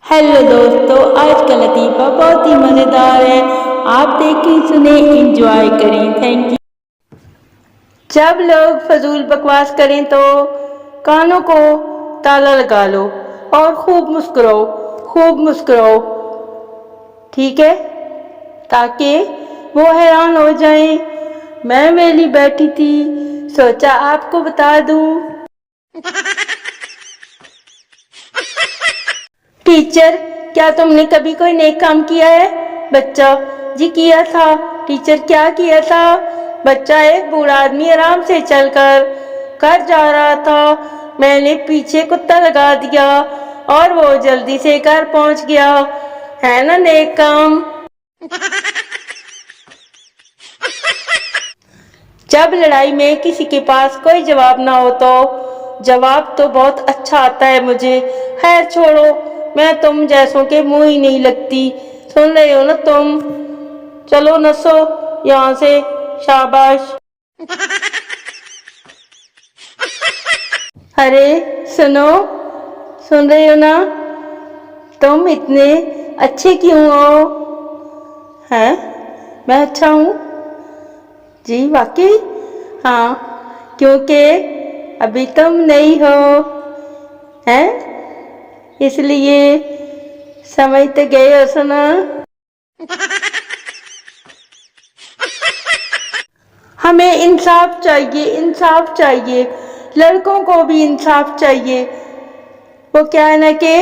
Hello दोस्तों, आज का लतीफ़ा बहुत ही मज़ेदार है। आप देखें, सुने, इंजॉय करें। Thank you. जब लोग फजूल बकवास करें तो कानों को ताला लगा लो और खूब मुस्कुराओ, खूब मुस्कुराओ, ठीक है, ताकि वो हैरान हो जाएं। मैं वेली बैठी थी, सोचा आपको बता दूं। टीचर, क्या तुमने कभी कोई नेक काम किया है? बच्चा, जी किया था। टीचर, क्या किया था? बच्चा, एक बूढ़ा आदमी आराम से चलकर घर जा रहा था। मैंने पीछे कुत्ता लगा दिया और वो जल्दी से घर पहुंच गया। है ना नेक काम? जब लड़ाई में किसी के पास कोई जवाब ना हो तो जवाब तो बहुत अच्छा आता है मुझे। खैर छोड़ो, मैं तुम जैसों के मुंह ही नहीं लगती। सुन रहे हो ना तुम? चलो नसो यहाँ से, शाबाश। अरे सुनो, सुन रहे हो ना? तुम इतने अच्छे क्यों हो? हैं? मैं अच्छा हूँ जी, वाकई? हाँ, क्योंकि अभी तुम नहीं हो, हैं? इसलिए समझ तो गए हो सुना। हमें इंसाफ चाहिए, इंसाफ चाहिए। लड़कों को भी इंसाफ चाहिए। वो क्या है ना कि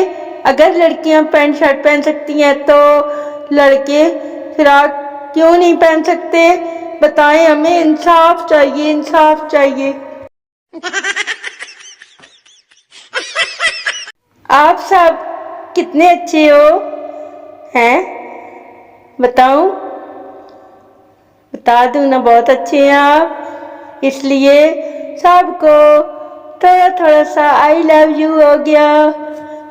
अगर लड़कियां पैंट शर्ट पहन सकती हैं तो लड़के फ्रॉक क्यों नहीं पहन सकते? बताएं, हमें इंसाफ चाहिए, इंसाफ चाहिए। आप सब कितने अच्छे हो, हैं? बताऊं? बता दूं ना, बहुत अच्छे हैं आप। इसलिए सबको थोड़ा थोड़ा सा आई लव यू हो गया।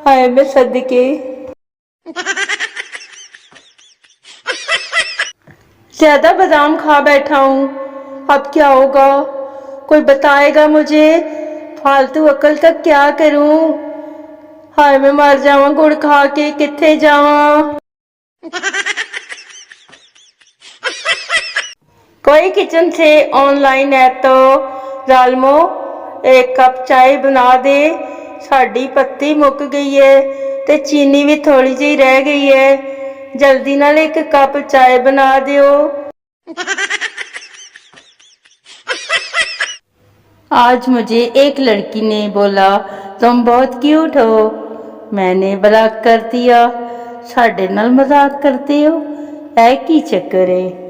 हाय मैं सदके। ज्यादा बादाम खा बैठा हूँ, अब क्या होगा? कोई बताएगा मुझे? फालतू अकल का क्या करूं? हाय मैं मर जावा, गुड़ खा के किथे जावा। कोई किचन से ऑनलाइन है तो जालमो एक कप चाय बना दे। साड़ी पत्ती मुक गई है ते चीनी भी थोड़ी जी रह गई है। जल्दी नाल एक कप चाय बना दियो। आज मुझे एक लड़की ने बोला तुम बहुत क्यूट हो। मैंने ब्लॉक कर दिया। साढ़े नाल मजाक करते हो, ऐ की चक्कर है?